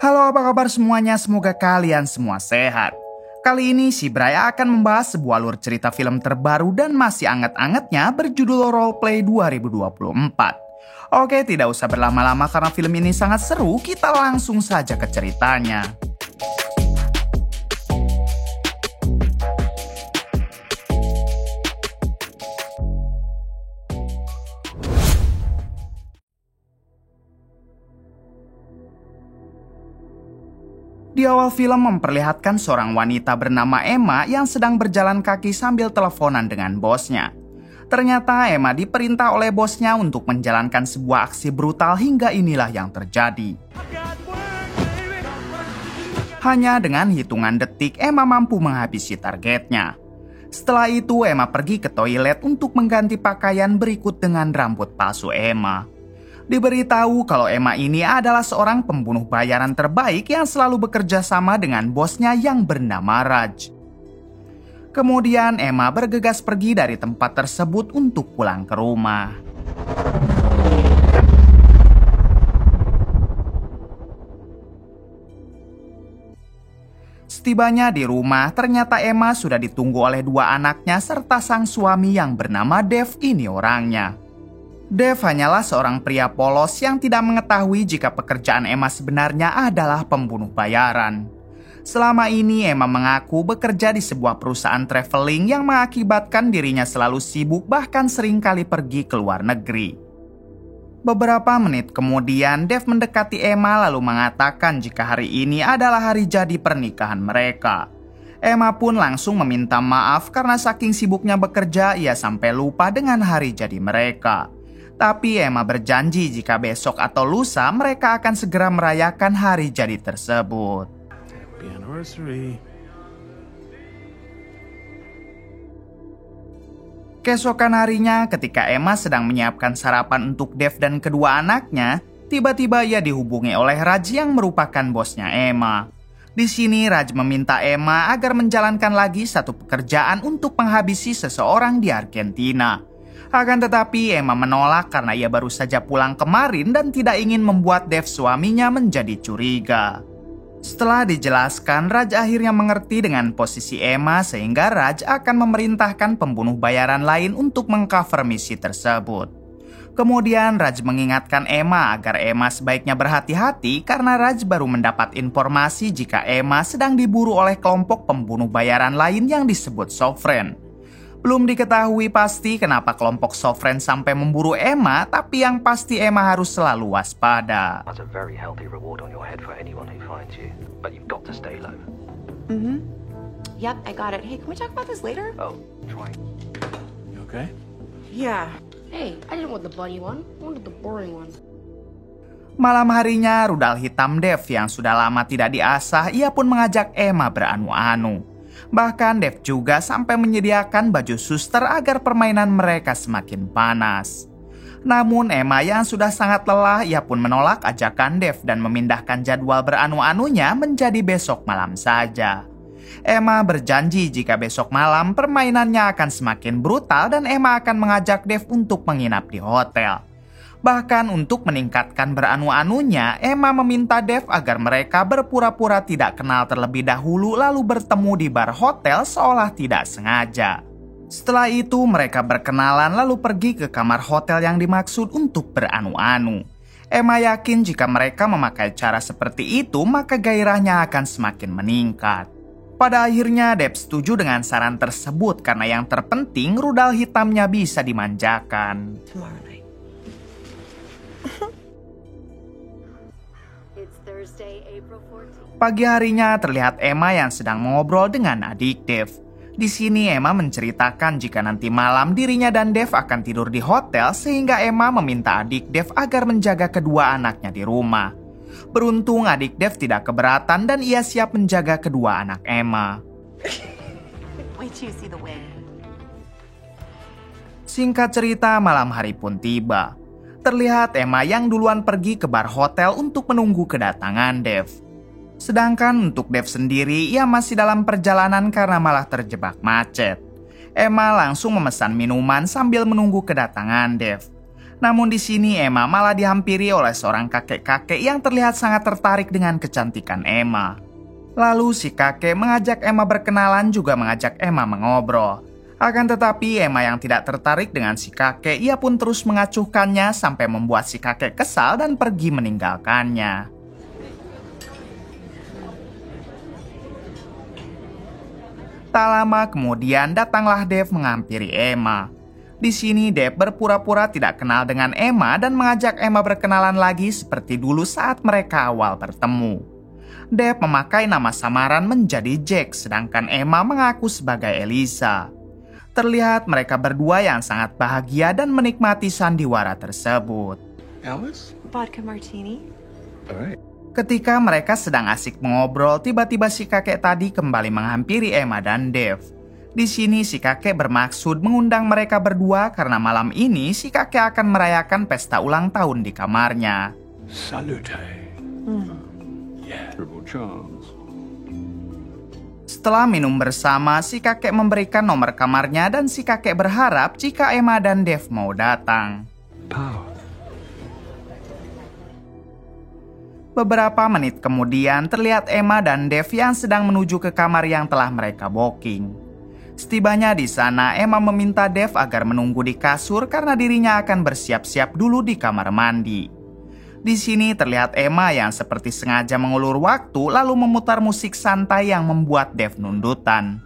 Halo, apa kabar semuanya? Semoga kalian semua sehat. Kali ini si Braya akan membahas sebuah alur cerita film terbaru dan masih anget-angetnya berjudul Roleplay 2024. Oke, tidak usah berlama-lama karena film ini sangat seru, kita langsung saja ke ceritanya. Di awal film memperlihatkan seorang wanita bernama Emma yang sedang berjalan kaki sambil teleponan dengan bosnya. Ternyata Emma diperintah oleh bosnya untuk menjalankan sebuah aksi brutal hingga inilah yang terjadi. Hanya dengan hitungan detik Emma mampu menghabisi targetnya. Setelah itu Emma pergi ke toilet untuk mengganti pakaian berikut dengan rambut palsu Emma. Diberitahu kalau Emma ini adalah seorang pembunuh bayaran terbaik yang selalu bekerja sama dengan bosnya yang bernama Raj. Kemudian Emma bergegas pergi dari tempat tersebut untuk pulang ke rumah. Setibanya di rumah, ternyata Emma sudah ditunggu oleh dua anaknya serta sang suami yang bernama Dev ini orangnya. Dev hanyalah seorang pria polos yang tidak mengetahui jika pekerjaan Emma sebenarnya adalah pembunuh bayaran. Selama ini Emma mengaku bekerja di sebuah perusahaan traveling yang mengakibatkan dirinya selalu sibuk bahkan seringkali pergi ke luar negeri. Beberapa menit kemudian Dev mendekati Emma lalu mengatakan jika hari ini adalah hari jadi pernikahan mereka. Emma pun langsung meminta maaf karena saking sibuknya bekerja ia sampai lupa dengan hari jadi mereka. Tapi Emma berjanji jika besok atau lusa mereka akan segera merayakan hari jadi tersebut. Happy anniversary. Keesokan harinya ketika Emma sedang menyiapkan sarapan untuk Dev dan kedua anaknya, tiba-tiba ia dihubungi oleh Raj yang merupakan bosnya Emma. Di sini Raj meminta Emma agar menjalankan lagi satu pekerjaan untuk menghabisi seseorang di Argentina. Akan tetapi Emma menolak karena ia baru saja pulang kemarin dan tidak ingin membuat Dev suaminya menjadi curiga. Setelah dijelaskan, Raj akhirnya mengerti dengan posisi Emma sehingga Raj akan memerintahkan pembunuh bayaran lain untuk mengcover misi tersebut. Kemudian Raj mengingatkan Emma agar Emma sebaiknya berhati-hati karena Raj baru mendapat informasi jika Emma sedang diburu oleh kelompok pembunuh bayaran lain yang disebut Sovereign. Belum diketahui pasti kenapa kelompok Sovereign sampai memburu Emma, tapi yang pasti Emma harus selalu waspada. That's a very healthy reward on your head for anyone who finds you, but you've got to stay low. Yep, I got it. Hey, can we talk about this later? Oh, try. You okay? Yeah. Hey, I didn't want the bunny one. I wanted the boring one. Malam harinya, rudal hitam Dev yang sudah lama tidak diasah, ia pun mengajak Emma beranu-anu. Bahkan Dev juga sampai menyediakan baju suster agar permainan mereka semakin panas. Namun Emma yang sudah sangat lelah, ia pun menolak ajakan Dev dan memindahkan jadwal beranu-anunya menjadi besok malam saja. Emma berjanji jika besok malam permainannya akan semakin brutal dan Emma akan mengajak Dev untuk menginap di hotel. Bahkan untuk meningkatkan beranu-anunya, Emma meminta Dev agar mereka berpura-pura tidak kenal terlebih dahulu lalu bertemu di bar hotel seolah tidak sengaja. Setelah itu mereka berkenalan lalu pergi ke kamar hotel yang dimaksud untuk beranu-anu. Emma yakin jika mereka memakai cara seperti itu maka gairahnya akan semakin meningkat. Pada akhirnya Dev setuju dengan saran tersebut karena yang terpenting rudal hitamnya bisa dimanjakan. Tomorrow night. Pagi harinya terlihat Emma yang sedang mengobrol dengan adik Dev. Di sini Emma menceritakan jika nanti malam dirinya dan Dev akan tidur di hotel sehingga Emma meminta adik Dev agar menjaga kedua anaknya di rumah. Beruntung adik Dev tidak keberatan dan ia siap menjaga kedua anak Emma. Wait till you see the wig. Singkat cerita, malam hari pun tiba. Terlihat Emma yang duluan pergi ke bar hotel untuk menunggu kedatangan Dev. Sedangkan untuk Dev sendiri, ia masih dalam perjalanan karena malah terjebak macet. Emma langsung memesan minuman sambil menunggu kedatangan Dev. Namun di sini Emma malah dihampiri oleh seorang kakek-kakek yang terlihat sangat tertarik dengan kecantikan Emma. Lalu si kakek mengajak Emma berkenalan, juga mengajak Emma mengobrol. Akan tetapi Emma yang tidak tertarik dengan si kakek, ia pun terus mengacuhkannya sampai membuat si kakek kesal dan pergi meninggalkannya. Tak lama kemudian datanglah Dave menghampiri Emma. Di sini Dave berpura-pura tidak kenal dengan Emma dan mengajak Emma berkenalan lagi seperti dulu saat mereka awal bertemu. Dave memakai nama samaran menjadi Jack, sedangkan Emma mengaku sebagai Elisa. Terlihat mereka berdua yang sangat bahagia dan menikmati sandiwara tersebut. Alice? Vodka martini. All right. Ketika mereka sedang asik mengobrol, tiba-tiba si kakek tadi kembali menghampiri Emma dan Dave. Di sini si kakek bermaksud mengundang mereka berdua karena malam ini si kakek akan merayakan pesta ulang tahun di kamarnya. Salute. Yeah. Triple charms. Setelah minum bersama, si kakek memberikan nomor kamarnya dan si kakek berharap jika Emma dan Dave mau datang. Power. Beberapa menit kemudian terlihat Emma dan Dave yang sedang menuju ke kamar yang telah mereka booking. Setibanya di sana, Emma meminta Dave agar menunggu di kasur karena dirinya akan bersiap-siap dulu di kamar mandi. Di sini terlihat Emma yang seperti sengaja mengulur waktu lalu memutar musik santai yang membuat Dave nundutan.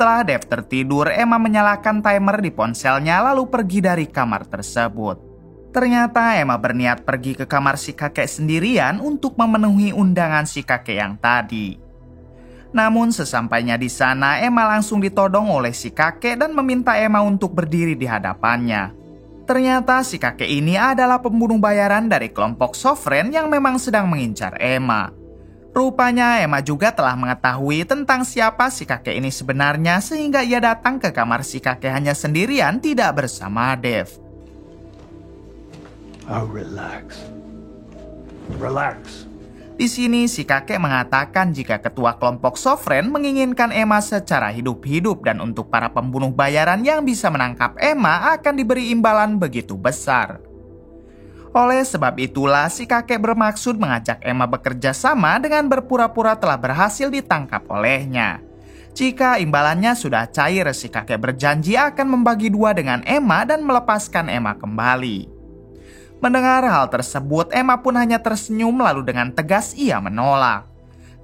Setelah Dave tertidur, Emma menyalakan timer di ponselnya lalu pergi dari kamar tersebut. Ternyata Emma berniat pergi ke kamar si kakek sendirian untuk memenuhi undangan si kakek yang tadi. Namun sesampainya di sana, Emma langsung ditodong oleh si kakek dan meminta Emma untuk berdiri di hadapannya. Ternyata si kakek ini adalah pembunuh bayaran dari kelompok Sovereign yang memang sedang mengincar Emma. Rupanya Emma juga telah mengetahui tentang siapa si kakek ini sebenarnya sehingga ia datang ke kamar si kakek hanya sendirian, tidak bersama Dave. Oh, relax. Relax. Di sini si kakek mengatakan jika ketua kelompok Sovereign menginginkan Emma secara hidup-hidup dan untuk para pembunuh bayaran yang bisa menangkap Emma akan diberi imbalan begitu besar. Oleh sebab itulah si kakek bermaksud mengajak Emma bekerja sama dengan berpura-pura telah berhasil ditangkap olehnya. Jika imbalannya sudah cair, si kakek berjanji akan membagi dua dengan Emma dan melepaskan Emma kembali. Mendengar hal tersebut, Emma pun hanya tersenyum lalu dengan tegas ia menolak.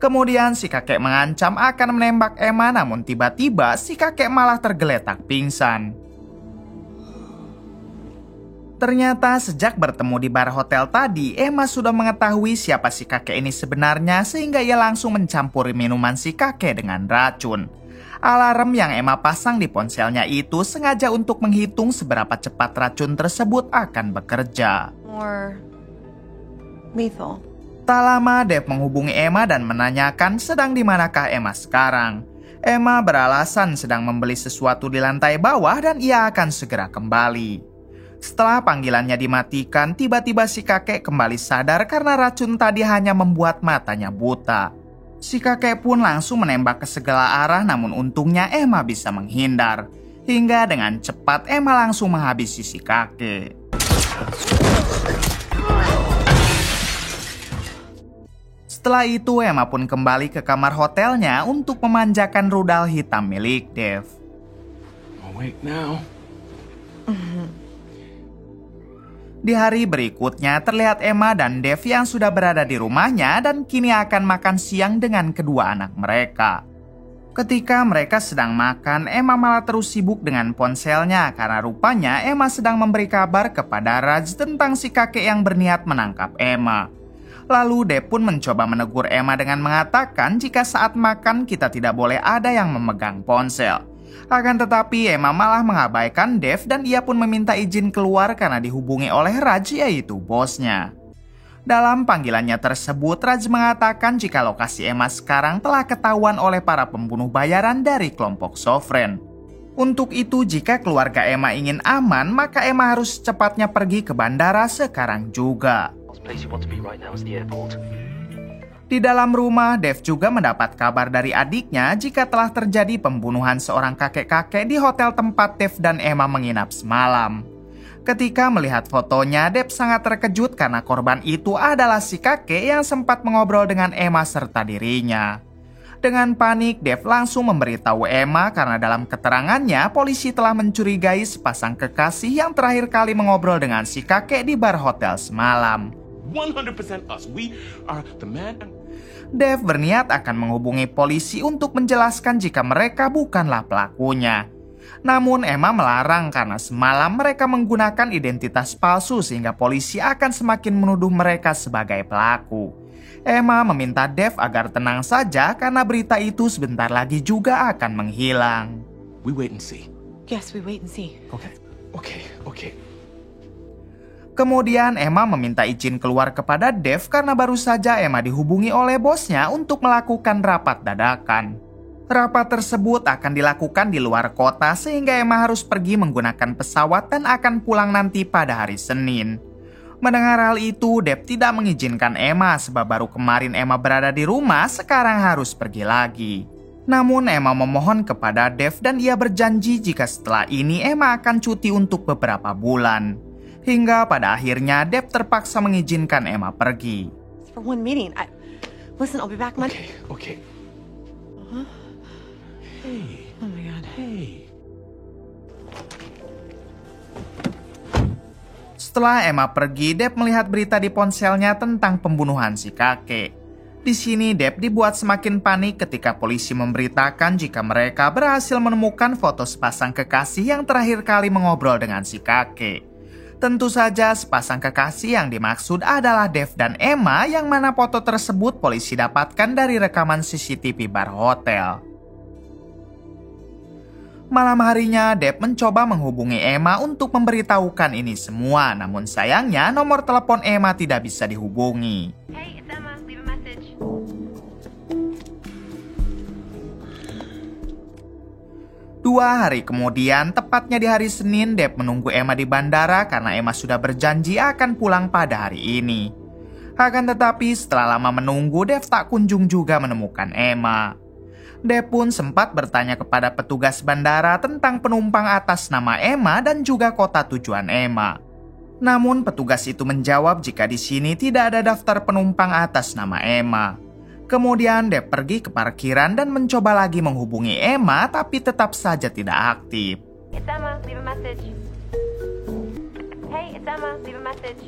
Kemudian si kakek mengancam akan menembak Emma, namun tiba-tiba si kakek malah tergeletak pingsan. Ternyata sejak bertemu di bar hotel tadi, Emma sudah mengetahui siapa si kakek ini sebenarnya sehingga ia langsung mencampuri minuman si kakek dengan racun. Alarm yang Emma pasang di ponselnya itu sengaja untuk menghitung seberapa cepat racun tersebut akan bekerja. More lethal. Tak lama Dave menghubungi Emma dan menanyakan sedang di manakah Emma sekarang. Emma beralasan sedang membeli sesuatu di lantai bawah dan ia akan segera kembali. Setelah panggilannya dimatikan, tiba-tiba si kakek kembali sadar karena racun tadi hanya membuat matanya buta. Si kakek pun langsung menembak ke segala arah, namun untungnya Emma bisa menghindar. Hingga dengan cepat Emma langsung menghabisi si kakek. Setelah itu Emma pun kembali ke kamar hotelnya untuk memanjakan rudal hitam milik Dave. Awake now. Di hari berikutnya terlihat Emma dan Dave yang sudah berada di rumahnya dan kini akan makan siang dengan kedua anak mereka. Ketika mereka sedang makan, Emma malah terus sibuk dengan ponselnya karena rupanya Emma sedang memberi kabar kepada Raj tentang si kakek yang berniat menangkap Emma. Lalu Dave pun mencoba menegur Emma dengan mengatakan jika saat makan kita tidak boleh ada yang memegang ponsel. Akan tetapi Emma malah mengabaikan Dave dan ia pun meminta izin keluar karena dihubungi oleh Raj, yaitu bosnya. Dalam panggilannya tersebut, Raj mengatakan jika lokasi Emma sekarang telah ketahuan oleh para pembunuh bayaran dari kelompok Sovereign. Untuk itu, jika keluarga Emma ingin aman, maka Emma harus secepatnya pergi ke bandara sekarang juga. Last place you want to be right now is the airport. Di dalam rumah, Dave juga mendapat kabar dari adiknya jika telah terjadi pembunuhan seorang kakek-kakek di hotel tempat Dave dan Emma menginap semalam. Ketika melihat fotonya, Dave sangat terkejut karena korban itu adalah si kakek yang sempat mengobrol dengan Emma serta dirinya. Dengan panik, Dave langsung memberitahu Emma karena dalam keterangannya, polisi telah mencurigai sepasang kekasih yang terakhir kali mengobrol dengan si kakek di bar hotel semalam. 100% us. We are the man. Dave berniat akan menghubungi polisi untuk menjelaskan jika mereka bukanlah pelakunya. Namun Emma melarang karena semalam mereka menggunakan identitas palsu sehingga polisi akan semakin menuduh mereka sebagai pelaku. Emma meminta Dave agar tenang saja karena berita itu sebentar lagi juga akan menghilang. We wait and see. Yes, we wait and see. Okay. Kemudian Emma meminta izin keluar kepada Dave karena baru saja Emma dihubungi oleh bosnya untuk melakukan rapat dadakan. Rapat tersebut akan dilakukan di luar kota sehingga Emma harus pergi menggunakan pesawat dan akan pulang nanti pada hari Senin. Mendengar hal itu, Dave tidak mengizinkan Emma sebab baru kemarin Emma berada di rumah, sekarang harus pergi lagi. Namun Emma memohon kepada Dave dan ia berjanji jika setelah ini Emma akan cuti untuk beberapa bulan. Hingga pada akhirnya Dave terpaksa mengizinkan Emma pergi. For one meeting. Listen, I'll be back Monday. Okay. Hey. Oh my God. Hey. Setelah Emma pergi, Dave melihat berita di ponselnya tentang pembunuhan si kakek. Di sini Dave dibuat semakin panik ketika polisi memberitakan jika mereka berhasil menemukan foto sepasang kekasih yang terakhir kali mengobrol dengan si kakek. Tentu saja sepasang kekasih yang dimaksud adalah Dave dan Emma yang mana foto tersebut polisi dapatkan dari rekaman CCTV bar hotel. Malam harinya, Dave mencoba menghubungi Emma untuk memberitahukan ini semua, namun sayangnya nomor telepon Emma tidak bisa dihubungi. Hey, it's Emma. Leave a message. 2 hari kemudian, tepatnya di hari Senin, Dave menunggu Emma di bandara karena Emma sudah berjanji akan pulang pada hari ini. Akan tetapi setelah lama menunggu, Dave tak kunjung juga menemukan Emma. Dave pun sempat bertanya kepada petugas bandara tentang penumpang atas nama Emma dan juga kota tujuan Emma. Namun petugas itu menjawab jika di sini tidak ada daftar penumpang atas nama Emma. Kemudian Dave pergi ke parkiran dan mencoba lagi menghubungi Emma tapi tetap saja tidak aktif. It's Emma. Leave a message. Hey, it's Emma. Leave a message.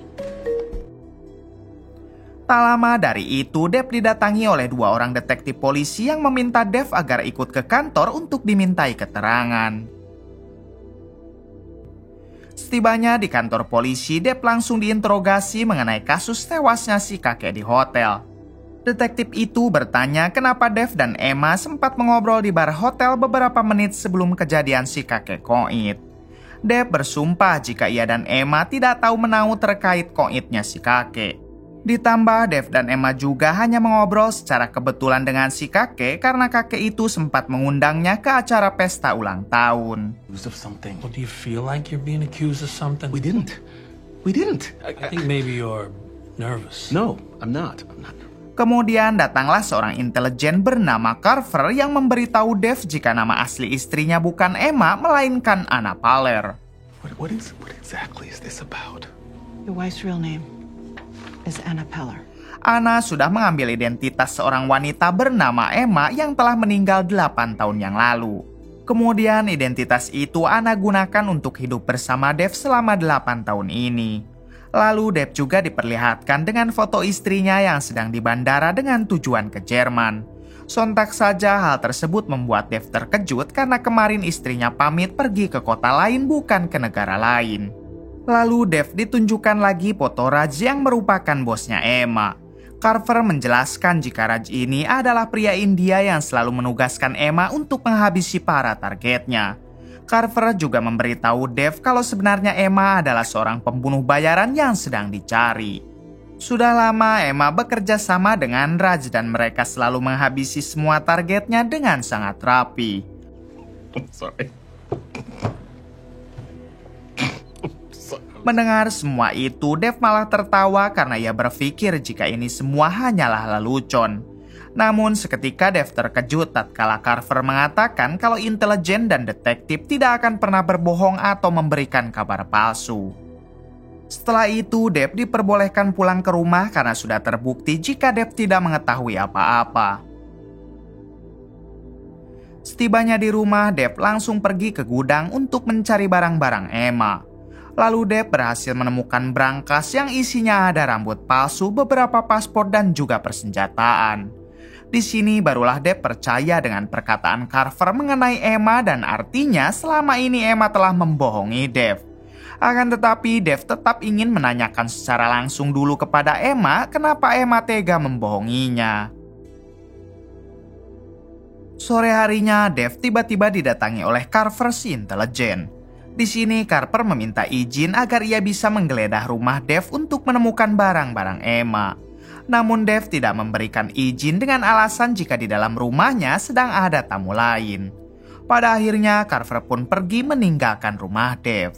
Tak lama dari itu, Dave didatangi oleh 2 orang detektif polisi yang meminta Dave agar ikut ke kantor untuk dimintai keterangan. Setibanya di kantor polisi, Dave langsung diinterogasi mengenai kasus tewasnya si kakek di hotel. Detektif itu bertanya kenapa Dave dan Emma sempat mengobrol di bar hotel beberapa menit sebelum kejadian si kakek koit. Dave bersumpah jika ia dan Emma tidak tahu menahu terkait koitnya si kakek. Ditambah Dave dan Emma juga hanya mengobrol secara kebetulan dengan si kakek karena kakek itu sempat mengundangnya ke acara pesta ulang tahun. Accused of something. Well, do you feel like you're being accused of something? We didn't. I think maybe you're nervous. No, I'm not. Kemudian datanglah seorang intelijen bernama Carver yang memberitahu Dave jika nama asli istrinya bukan Emma melainkan Anna Paler. What exactly is this about? Your wife's real name is Anna Peller. Anna sudah mengambil identitas seorang wanita bernama Emma yang telah meninggal 8 tahun yang lalu. Kemudian identitas itu Anna gunakan untuk hidup bersama Dave selama 8 tahun ini. Lalu Dave juga diperlihatkan dengan foto istrinya yang sedang di bandara dengan tujuan ke Jerman. Sontak saja hal tersebut membuat Dave terkejut karena kemarin istrinya pamit pergi ke kota lain bukan ke negara lain. Lalu Dave ditunjukkan lagi foto Raj yang merupakan bosnya Emma. Carver menjelaskan jika Raj ini adalah pria India yang selalu menugaskan Emma untuk menghabisi para targetnya. Carver juga memberitahu Dave kalau sebenarnya Emma adalah seorang pembunuh bayaran yang sedang dicari. Sudah lama Emma bekerja sama dengan Raj dan mereka selalu menghabisi semua targetnya dengan sangat rapi. Sorry. Mendengar semua itu, Dev malah tertawa karena ia berpikir jika ini semua hanyalah lelucon. Namun seketika Dev terkejut tatkala Carver mengatakan kalau intelijen dan detektif tidak akan pernah berbohong atau memberikan kabar palsu. Setelah itu, Dev diperbolehkan pulang ke rumah karena sudah terbukti jika Dev tidak mengetahui apa-apa. Setibanya di rumah, Dev langsung pergi ke gudang untuk mencari barang-barang Emma. Lalu Dev berhasil menemukan brankas yang isinya ada rambut palsu, beberapa paspor, dan juga persenjataan. Di sini barulah Dev percaya dengan perkataan Carver mengenai Emma dan artinya selama ini Emma telah membohongi Dev. Akan tetapi Dev tetap ingin menanyakan secara langsung dulu kepada Emma kenapa Emma tega membohonginya. Sore harinya Dev tiba-tiba didatangi oleh Carver si intelijen. Di sini Carver meminta izin agar ia bisa menggeledah rumah Dev untuk menemukan barang-barang Emma. Namun Dev tidak memberikan izin dengan alasan jika di dalam rumahnya sedang ada tamu lain. Pada akhirnya Carver pun pergi meninggalkan rumah Dev.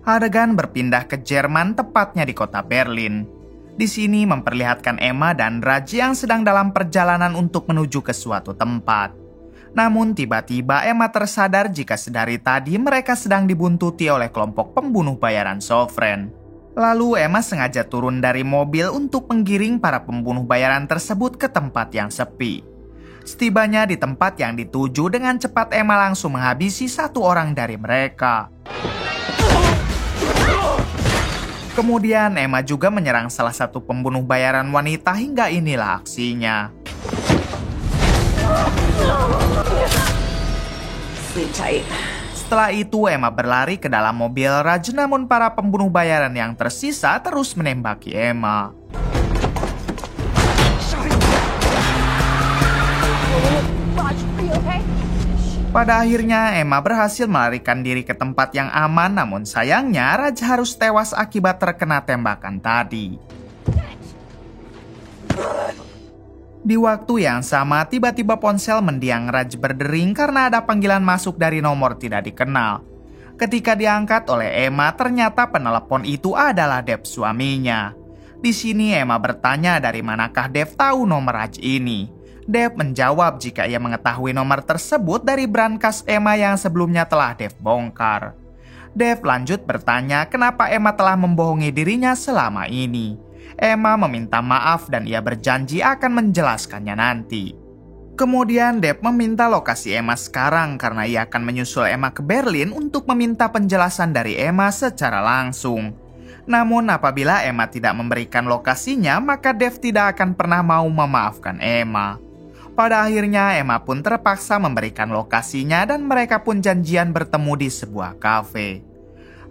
Adegan berpindah ke Jerman, tepatnya di kota Berlin. Di sini memperlihatkan Emma dan Raj yang sedang dalam perjalanan untuk menuju ke suatu tempat. Namun tiba-tiba Emma tersadar jika sedari tadi mereka sedang dibuntuti oleh kelompok pembunuh bayaran Sovereign. Lalu Emma sengaja turun dari mobil untuk menggiring para pembunuh bayaran tersebut ke tempat yang sepi. Setibanya di tempat yang dituju, dengan cepat Emma langsung menghabisi satu orang dari mereka. Kemudian Emma juga menyerang salah satu pembunuh bayaran wanita hingga inilah aksinya. Setelah itu Emma berlari ke dalam mobil Raj, namun para pembunuh bayaran yang tersisa terus menembaki Emma. Pada akhirnya Emma berhasil melarikan diri ke tempat yang aman, namun sayangnya Raj harus tewas akibat terkena tembakan tadi. Di waktu yang sama, tiba-tiba ponsel mendiang Raj berdering karena ada panggilan masuk dari nomor tidak dikenal. Ketika diangkat oleh Emma, ternyata penelepon itu adalah Dev, suaminya. Di sini Emma bertanya dari manakah Dev tahu nomor Raj ini. Dev menjawab jika ia mengetahui nomor tersebut dari brankas Emma yang sebelumnya telah Dev bongkar. Dev lanjut bertanya kenapa Emma telah membohongi dirinya selama ini. Emma meminta maaf dan ia berjanji akan menjelaskannya nanti. Kemudian Dev meminta lokasi Emma sekarang karena ia akan menyusul Emma ke Berlin untuk meminta penjelasan dari Emma secara langsung. Namun apabila Emma tidak memberikan lokasinya, maka Dev tidak akan pernah mau memaafkan Emma. Pada akhirnya Emma pun terpaksa memberikan lokasinya dan mereka pun janjian bertemu di sebuah kafe.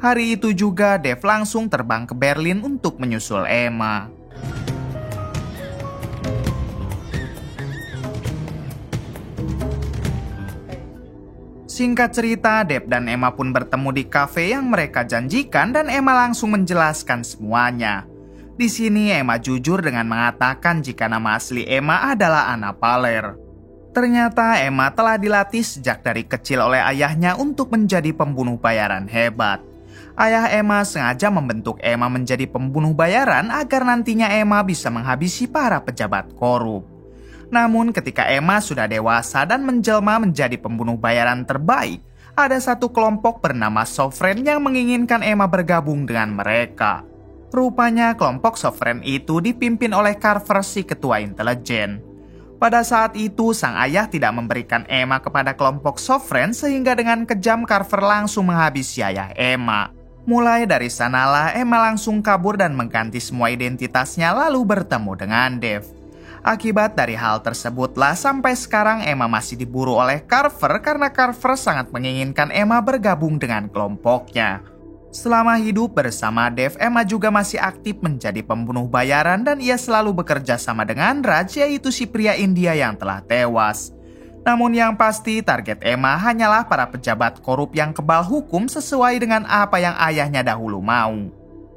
Hari itu juga Dev langsung terbang ke Berlin untuk menyusul Emma. Singkat cerita, Dev dan Emma pun bertemu di kafe yang mereka janjikan dan Emma langsung menjelaskan semuanya. Di sini Emma jujur dengan mengatakan jika nama asli Emma adalah Anna Paler. Ternyata Emma telah dilatih sejak dari kecil oleh ayahnya untuk menjadi pembunuh bayaran hebat. Ayah Emma sengaja membentuk Emma menjadi pembunuh bayaran agar nantinya Emma bisa menghabisi para pejabat korup. Namun ketika Emma sudah dewasa dan menjelma menjadi pembunuh bayaran terbaik, ada satu kelompok bernama Sovereign yang menginginkan Emma bergabung dengan mereka. Rupanya kelompok Sovereign itu dipimpin oleh Carver si ketua intelijen. Pada saat itu sang ayah tidak memberikan Emma kepada kelompok Sovereign sehingga dengan kejam Carver langsung menghabisi ayah Emma. Mulai dari sanalah Emma langsung kabur dan mengganti semua identitasnya lalu bertemu dengan Dev. Akibat dari hal tersebutlah sampai sekarang Emma masih diburu oleh Carver karena Carver sangat menginginkan Emma bergabung dengan kelompoknya. Selama hidup bersama Dev, Emma juga masih aktif menjadi pembunuh bayaran dan ia selalu bekerja sama dengan Raj, yaitu si pria India yang telah tewas. Namun yang pasti target Emma hanyalah para pejabat korup yang kebal hukum sesuai dengan apa yang ayahnya dahulu mau.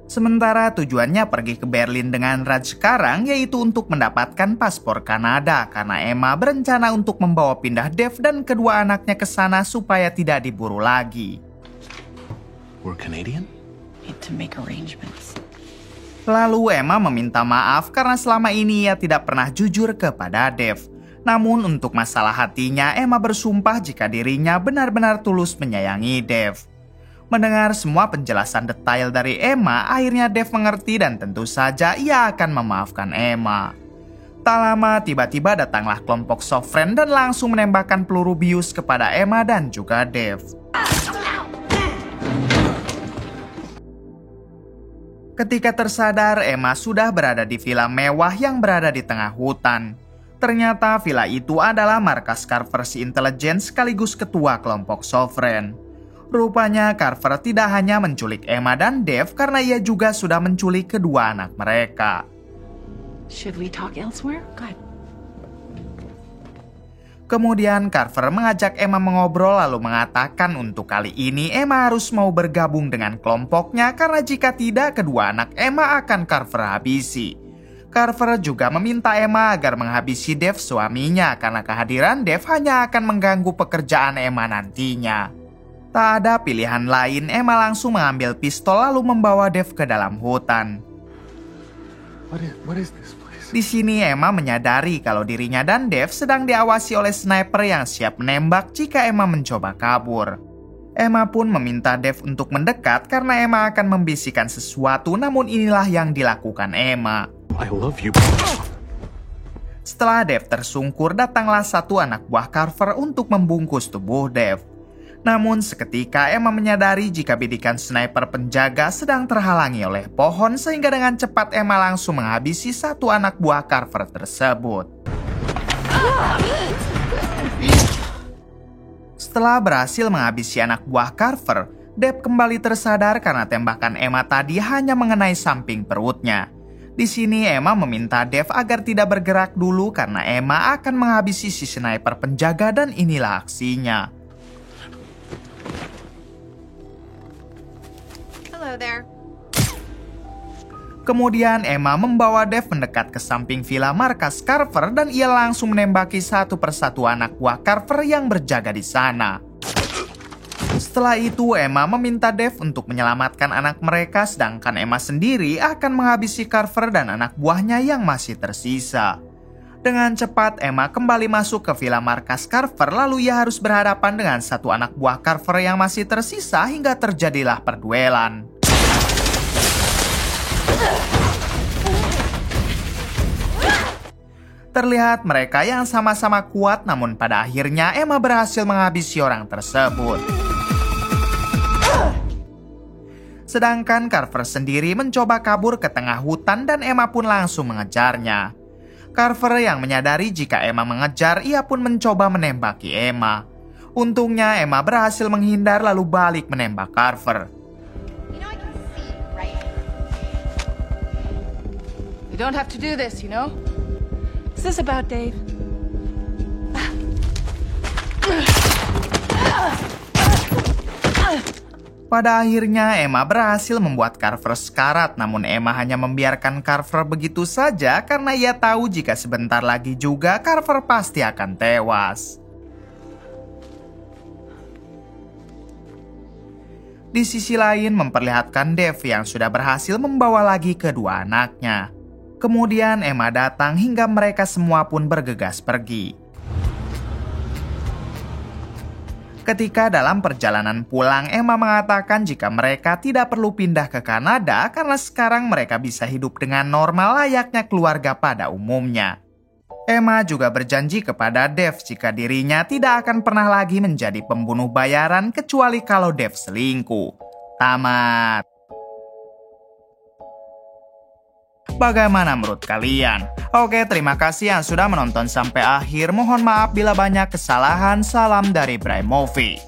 Sementara tujuannya pergi ke Berlin dengan Raj sekarang yaitu untuk mendapatkan paspor Kanada karena Emma berencana untuk membawa pindah Dev dan kedua anaknya ke sana supaya tidak diburu lagi. We're Canadian? Need to make arrangements. Lalu Emma meminta maaf karena selama ini ia tidak pernah jujur kepada Dev. Namun untuk masalah hatinya, Emma bersumpah jika dirinya benar-benar tulus menyayangi Dev. Mendengar semua penjelasan detail dari Emma, akhirnya Dev mengerti dan tentu saja ia akan memaafkan Emma. Tak lama, tiba-tiba datanglah kelompok Sovereign dan langsung menembakkan peluru bius kepada Emma dan juga Dev. Ketika tersadar, Emma sudah berada di villa mewah yang berada di tengah hutan. Ternyata villa itu adalah markas Carver si intelijen sekaligus ketua kelompok Sovereign. Rupanya Carver tidak hanya menculik Emma dan Dev karena ia juga sudah menculik kedua anak mereka. Should we talk elsewhere? God. Kemudian Carver mengajak Emma mengobrol lalu mengatakan untuk kali ini Emma harus mau bergabung dengan kelompoknya karena jika tidak kedua anak Emma akan Carver habisi. Carver juga meminta Emma agar menghabisi Dev suaminya karena kehadiran Dev hanya akan mengganggu pekerjaan Emma nantinya. Tak ada pilihan lain, Emma langsung mengambil pistol lalu membawa Dev ke dalam hutan. What is this place? Di sini Emma menyadari kalau dirinya dan Dev sedang diawasi oleh sniper yang siap menembak jika Emma mencoba kabur. Emma pun meminta Dev untuk mendekat karena Emma akan membisikkan sesuatu, namun inilah yang dilakukan Emma. I love you. Setelah Dev tersungkur, datanglah satu anak buah Carver untuk membungkus tubuh Dev. Namun seketika Emma menyadari jika bidikan sniper penjaga sedang terhalangi oleh pohon sehingga dengan cepat Emma langsung menghabisi satu anak buah Carver tersebut. Setelah berhasil menghabisi anak buah Carver, Dev kembali tersadar karena tembakan Emma tadi hanya mengenai samping perutnya. Di sini Emma meminta Dev agar tidak bergerak dulu karena Emma akan menghabisi si sniper penjaga dan inilah aksinya. Hello there. Kemudian Emma membawa Dev mendekat ke samping villa markas Carver dan ia langsung menembaki satu persatu anak buah Carver yang berjaga di sana. Setelah itu Emma meminta Dev untuk menyelamatkan anak mereka sedangkan Emma sendiri akan menghabisi Carver dan anak buahnya yang masih tersisa. Dengan cepat Emma kembali masuk ke villa markas Carver lalu ia harus berhadapan dengan satu anak buah Carver yang masih tersisa hingga terjadilah perduelan. Terlihat mereka yang sama-sama kuat namun pada akhirnya Emma berhasil menghabisi orang tersebut. Sedangkan Carver sendiri mencoba kabur ke tengah hutan dan Emma pun langsung mengejarnya. Carver yang menyadari jika Emma mengejar, ia pun mencoba menembaki Emma. Untungnya Emma berhasil menghindar lalu balik menembak Carver. You know I can see, right? You don't have to do this, you know? What's this about, Dave? Pada akhirnya Emma berhasil membuat Carver sekarat, namun Emma hanya membiarkan Carver begitu saja karena ia tahu jika sebentar lagi juga Carver pasti akan tewas. Di sisi lain memperlihatkan Dev yang sudah berhasil membawa lagi kedua anaknya. Kemudian Emma datang hingga mereka semua pun bergegas pergi. Ketika dalam perjalanan pulang, Emma mengatakan jika mereka tidak perlu pindah ke Kanada karena sekarang mereka bisa hidup dengan normal layaknya keluarga pada umumnya. Emma juga berjanji kepada Dev jika dirinya tidak akan pernah lagi menjadi pembunuh bayaran kecuali kalau Dev selingkuh. Tamat. Bagaimana menurut kalian? Oke, terima kasih yang sudah menonton sampai akhir. Mohon maaf bila banyak kesalahan. Salam dari Bray Movie.